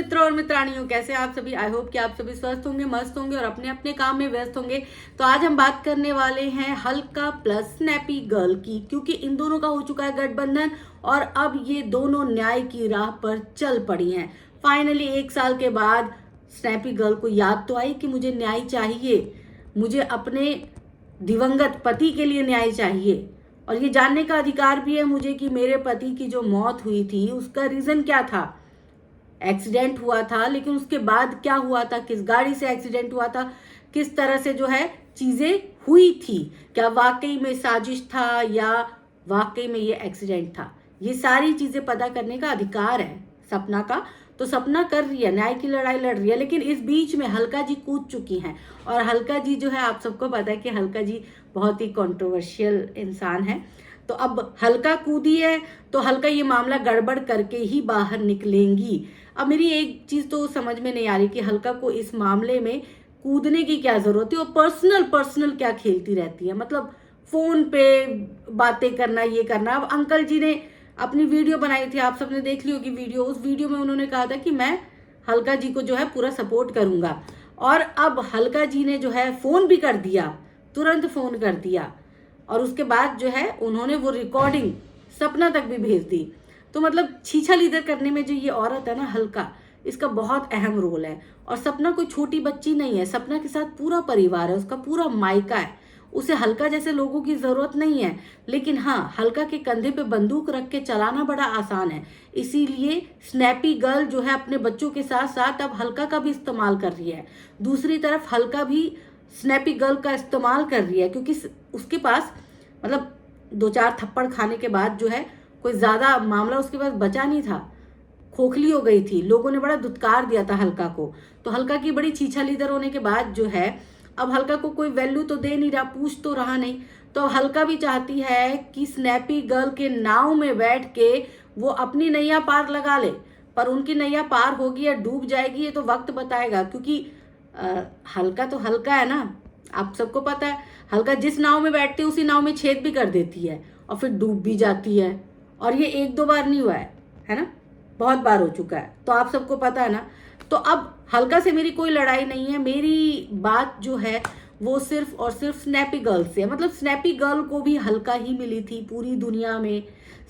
मित्रों और मित्राणियों, कैसे आप सभी। आई होप कि आप सभी स्वस्थ होंगे, मस्त होंगे और अपने अपने काम में व्यस्त होंगे। तो आज हम बात करने वाले हैं हल्का प्लस स्नैपी गर्ल की, क्योंकि इन दोनों का हो चुका है गठबंधन और अब ये दोनों न्याय की राह पर चल पड़ी हैं। फाइनली 1 साल के बाद स्नैपी गर्ल को याद तो आई कि मुझे न्याय चाहिए, मुझे अपने दिवंगत पति के लिए न्याय चाहिए और ये जानने का अधिकार भी है मुझे कि मेरे पति की जो मौत हुई थी उसका रीजन क्या था। एक्सीडेंट हुआ था, लेकिन उसके बाद क्या हुआ था, किस गाड़ी से एक्सीडेंट हुआ था, किस तरह से जो है चीजें हुई थी, क्या वाकई में साजिश था या वाकई में ये एक्सीडेंट था। ये सारी चीजें पता करने का अधिकार है सपना का। तो सपना कर रही है, न्याय की लड़ाई लड़ रही है, लेकिन इस बीच में हल्का जी कूद चुकी हैं। और हल्का जी जो है, आप सबको पता है कि हल्का जी बहुत ही कंट्रोवर्शियल इंसान है। तो अब हल्का कूदी है तो हल्का ये मामला गड़बड़ करके ही बाहर निकलेंगी। अब मेरी एक चीज तो समझ में नहीं आ रही कि हल्का को इस मामले में कूदने की क्या जरूरत है और पर्सनल क्या खेलती रहती है। मतलब फोन पे बातें करना, ये करना। अब अंकल जी ने अपनी वीडियो बनाई थी, आप सबने देख ली होगी वीडियो। उस वीडियो में उन्होंने कहा था कि मैं हल्का जी को जो है पूरा सपोर्ट करूंगा, और अब हल्का जी ने जो है फोन भी कर दिया, तुरंत फोन कर दिया, और उसके बाद जो है उन्होंने वो रिकॉर्डिंग सपना तक भी भेज दी। तो मतलब छीछा लीदर करने में जो ये औरत है ना हल्का, इसका बहुत अहम रोल है। और सपना कोई छोटी बच्ची नहीं है, सपना के साथ पूरा परिवार है, उसका पूरा मायका है। उसे हल्का जैसे लोगों की जरूरत नहीं है, लेकिन हाँ, हल्का के कंधे पे बंदूक रख के चलाना बड़ा आसान है। इसीलिए स्नैपी गर्ल जो है अपने बच्चों के साथ साथ अब हल्का का भी इस्तेमाल कर रही है। दूसरी तरफ हल्का भी स्नैपी गर्ल का इस्तेमाल कर रही है, क्योंकि उसके पास मतलब 2-4 थप्पड़ खाने के बाद जो है कोई ज्यादा मामला उसके पास बचा नहीं था। खोखली हो गई थी, लोगों ने बड़ा धुतकार दिया था हल्का को। तो हल्का की बड़ी छीछा लीदर होने के बाद जो है अब हल्का को कोई वैल्यू तो दे नहीं रहा, पूछ तो रहा नहीं। तो हल्का भी चाहती है कि स्नैपी गर्ल के नाव में बैठ के वो अपनी नैया पार लगा ले, पर उनकी नैया पार होगी या डूब जाएगी ये तो वक्त बताएगा। क्योंकि हल्का तो हल्का है ना, आप सबको पता है। हल्का जिस नाव में बैठती है उसी नाव में छेद भी कर देती है और फिर डूब भी जाती है। और ये 1-2 बार नहीं हुआ है ना, बहुत बार हो चुका है, तो आप सबको पता है ना। तो अब हल्का से मेरी कोई लड़ाई नहीं है, मेरी बात जो है वो सिर्फ और सिर्फ स्नैपी गर्ल से है। मतलब स्नैपी गर्ल को भी हल्का ही मिली थी पूरी दुनिया में।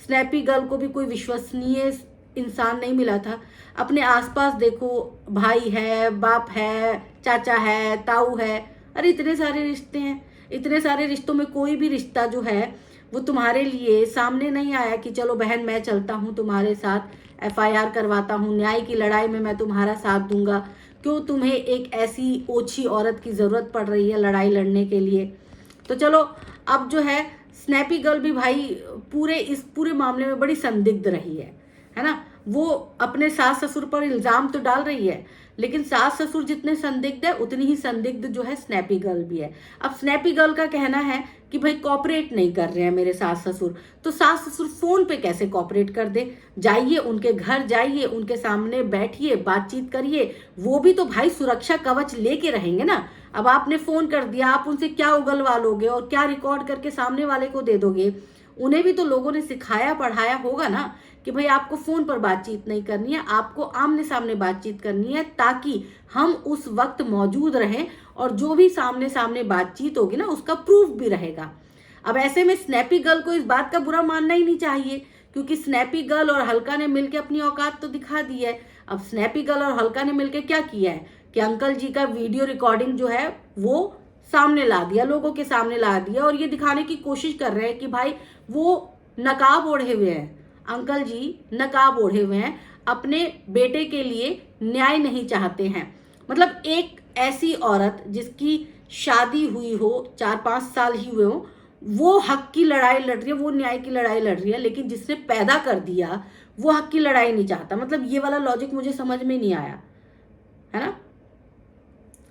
स्नैपी गर्ल को भी कोई विश्वसनीय इंसान नहीं मिला था। अपने आसपास देखो, भाई है, बाप है, चाचा है, ताऊ है, अरे इतने सारे रिश्ते हैं। इतने सारे रिश्तों में कोई भी रिश्ता जो है वो तुम्हारे लिए सामने नहीं आया कि चलो बहन मैं चलता हूँ तुम्हारे साथ, FIR करवाता हूँ, न्याय की लड़ाई में मैं तुम्हारा साथ दूंगा। क्यों तुम्हें एक ऐसी ओछी औरत की जरूरत पड़ रही है लड़ाई लड़ने के लिए। तो चलो अब जो है स्नैपी गर्ल भी भाई इस पूरे मामले में बड़ी संदिग्ध रही है ना। वो अपने सास ससुर पर इल्जाम तो डाल रही है, लेकिन सास ससुर जितने संदिग्ध है उतनी ही संदिग्ध जो है स्नैपी गर्ल भी है। अब स्नैपी गर्ल का कहना है कि भाई कॉपरेट नहीं कर रहे हैं मेरे सास ससुर, तो सास ससुर फोन पे कैसे कॉपरेट कर दे। जाइए उनके घर, जाइए उनके सामने बैठिए, बातचीत करिए। वो भी तो भाई सुरक्षा कवच लेके रहेंगे ना। अब आपने फोन कर दिया, आप उनसे क्या उगलवा लोगे और क्या रिकॉर्ड करके सामने वाले को दे दोगे। उन्हें भी तो लोगों ने सिखाया पढ़ाया होगा ना कि भाई आपको फोन पर बातचीत नहीं करनी है, आपको आमने सामने बातचीत करनी है, ताकि हम उस वक्त मौजूद रहें और जो भी सामने सामने बातचीत होगी ना उसका प्रूफ भी रहेगा। अब ऐसे में स्नैपी गर्ल को इस बात का बुरा मानना ही नहीं चाहिए, क्योंकि स्नैपी गर्ल और हल्का ने मिलकर अपनी औकात तो दिखा दी है। अब स्नैपी गर्ल और हल्का ने मिलकर क्या किया है कि अंकल जी का वीडियो रिकॉर्डिंग जो है वो सामने ला दिया, लोगों के सामने ला दिया, और ये दिखाने की कोशिश कर रहे हैं कि भाई वो नकाब ओढ़े हुए हैं, अंकल जी नकाब ओढ़े हुए हैं, अपने बेटे के लिए न्याय नहीं चाहते हैं। मतलब एक ऐसी औरत जिसकी शादी हुई हो, 4-5 साल ही हुए हो, वो हक की लड़ाई लड़ रही है, वो न्याय की लड़ाई लड़ रही है, लेकिन जिसने पैदा कर दिया वो हक की लड़ाई नहीं चाहता। मतलब ये वाला लॉजिक मुझे समझ में नहीं आया, है ना।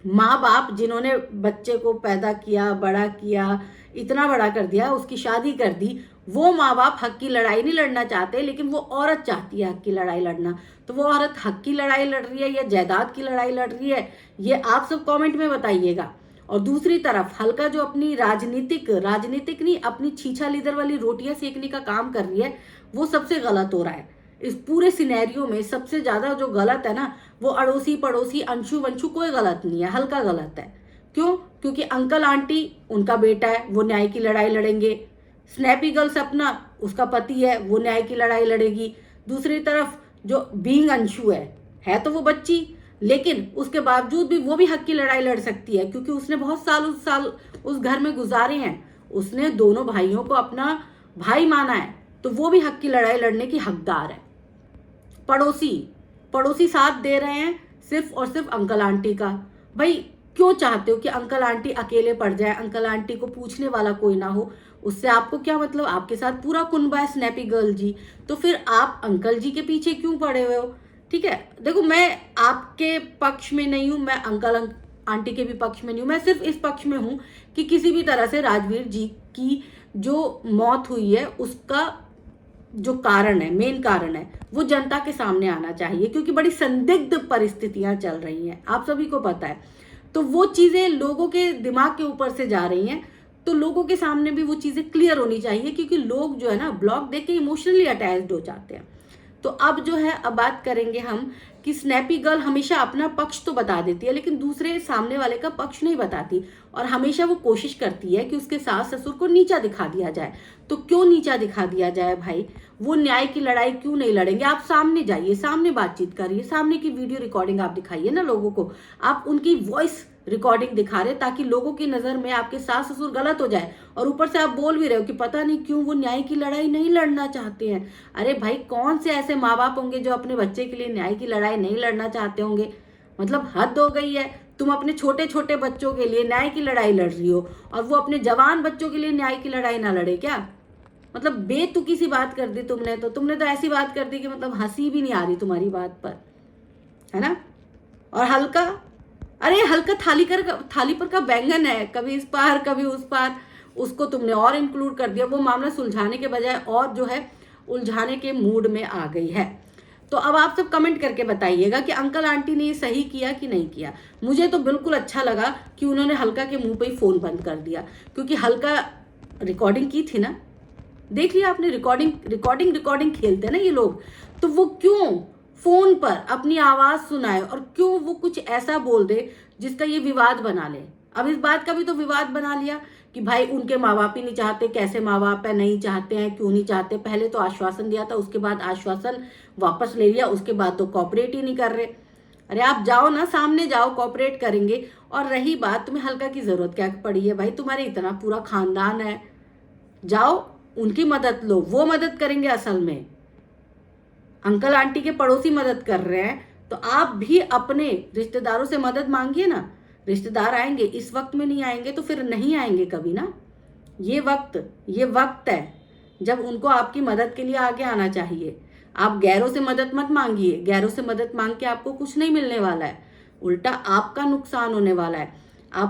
माँ बाप जिन्होंने बच्चे को पैदा किया, बड़ा किया, इतना बड़ा कर दिया, उसकी शादी कर दी, वो माँ बाप हक की लड़ाई नहीं लड़ना चाहते, लेकिन वो औरत चाहती है हक की लड़ाई लड़ना। तो वो औरत हक की लड़ाई लड़ रही है या जायदाद की लड़ाई लड़ रही है, ये आप सब कमेंट में बताइएगा। और दूसरी तरफ हल्का जो अपनी राजनीतिक नहीं, अपनी छीछा लीदर वाली रोटियां सेकने का काम कर रही है, वो सबसे गलत हो रहा है। इस पूरे सिनेरियो में सबसे ज्यादा जो गलत है ना, वो अड़ोसी पड़ोसी अंशु वंशु कोई गलत नहीं है, हल्का गलत है। क्यों? क्योंकि अंकल आंटी उनका बेटा है, वो न्याय की लड़ाई लड़ेंगे। स्नैपी गर्ल सपना उसका पति है, वो न्याय की लड़ाई लड़ेगी। दूसरी तरफ जो बीइंग अंशु है तो वो बच्ची, लेकिन उसके बावजूद भी वो भी हक की लड़ाई लड़ सकती है, क्योंकि उसने बहुत साल उस घर में गुजारे हैं, उसने दोनों भाइयों को अपना भाई माना है, तो वो भी हक की लड़ाई लड़ने की हकदार है। पड़ोसी साथ दे रहे हैं सिर्फ और सिर्फ अंकल आंटी का। भाई क्यों चाहते हो कि अंकल आंटी अकेले पड़ जाए, अंकल आंटी को पूछने वाला कोई ना हो? उससे आपको क्या मतलब? आपके साथ पूरा कुनबा है स्नैपी गर्ल जी, तो फिर आप अंकल जी के पीछे क्यों पड़े हुए हो? ठीक है, देखो मैं आपके पक्ष में नहीं हूं, मैं अंकल आंटी के भी पक्ष में नहीं हूं, मैं सिर्फ इस पक्ष में हूं कि किसी भी तरह से राजवीर जी की जो मौत हुई है उसका जो कारण है, मेन कारण है, वो जनता के सामने आना चाहिए, क्योंकि बड़ी संदिग्ध परिस्थितियां चल रही हैं, आप सभी को पता है। तो वो चीजें लोगों के दिमाग के ऊपर से जा रही हैं, तो लोगों के सामने भी वो चीजें क्लियर होनी चाहिए, क्योंकि लोग जो है ना ब्लॉग देख के इमोशनली अटैच्ड हो जाते हैं। तो अब जो है, अब बात करेंगे हम कि स्नैपी गर्ल हमेशा अपना पक्ष तो बता देती है, लेकिन दूसरे सामने वाले का पक्ष नहीं बताती, और हमेशा वो कोशिश करती है कि उसके सास ससुर को नीचा दिखा दिया जाए। तो क्यों नीचा दिखा दिया जाए भाई? वो न्याय की लड़ाई क्यों नहीं लड़ेंगे? आप सामने जाइए, सामने बातचीत करिए, सामने की वीडियो रिकॉर्डिंग आप दिखाइए ना लोगों को, आप उनकी वॉइस रिकॉर्डिंग दिखा रहे, ताकि लोगों की नजर में आपके सास ससुर गलत हो जाए, और ऊपर से आप बोल भी रहे हो कि पता नहीं क्यों वो न्याय की लड़ाई नहीं लड़ना चाहते हैं। अरे भाई, कौन से ऐसे माँ बाप होंगे जो अपने बच्चे के लिए न्याय की लड़ाई नहीं लड़ना चाहते होंगे? मतलब हद हो गई है। तुम अपने छोटे छोटे बच्चों के लिए न्याय की लड़ाई लड़ रही हो, और वो अपने जवान बच्चों के लिए न्याय की लड़ाई ना लड़े क्या? मतलब बेतुकी सी बात कर दी तुमने तो ऐसी बात कर दी कि मतलब हंसी भी नहीं आ रही तुम्हारी बात पर, है ना? और हल्का, अरे हल्का थाली पर का बैंगन है, कभी इस पार कभी उस पार, उसको तुमने और इंक्लूड कर दिया। वो मामला सुलझाने के बजाय और जो है उलझाने के मूड में आ गई है। तो अब आप सब कमेंट करके बताइएगा कि अंकल आंटी ने ये सही किया कि नहीं किया। मुझे तो बिल्कुल अच्छा लगा कि उन्होंने हल्का के मुंह पे ही फोन बंद कर दिया, क्योंकि हल्का रिकॉर्डिंग की थी ना, देख लिया आपने, रिकॉर्डिंग खेलते हैं ना ये लोग, तो वो क्यों फोन पर अपनी आवाज सुनाए, और क्यों वो कुछ ऐसा बोल दे जिसका ये विवाद बना ले। अब इस बात का भी तो विवाद बना लिया कि भाई उनके माँ बाप ही नहीं चाहते, कैसे माँ बाप है, नहीं चाहते हैं, क्यों नहीं चाहते? पहले तो आश्वासन दिया था, उसके बाद आश्वासन वापस ले लिया, उसके बाद तो कॉपरेट ही नहीं कर रहे। अरे आप जाओ ना, सामने जाओ, कॉपरेट करेंगे। और रही बात, तुम्हें हल्का की जरूरत क्या पड़ी है भाई? तुम्हारे इतना पूरा खानदान है, जाओ उनकी मदद लो, वो मदद करेंगे। असल में अंकल आंटी के पड़ोसी मदद कर रहे हैं, तो आप भी अपने रिश्तेदारों से मदद मांगिए ना। रिश्तेदार आएंगे, इस वक्त में नहीं आएंगे तो फिर नहीं आएंगे कभी ना। ये वक्त है जब उनको आपकी मदद के लिए आगे आना चाहिए। आप गैरों से मदद मत मांगिए, गैरों से मदद मांग के आपको कुछ नहीं मिलने वाला है, उल्टा आपका नुकसान होने वाला है।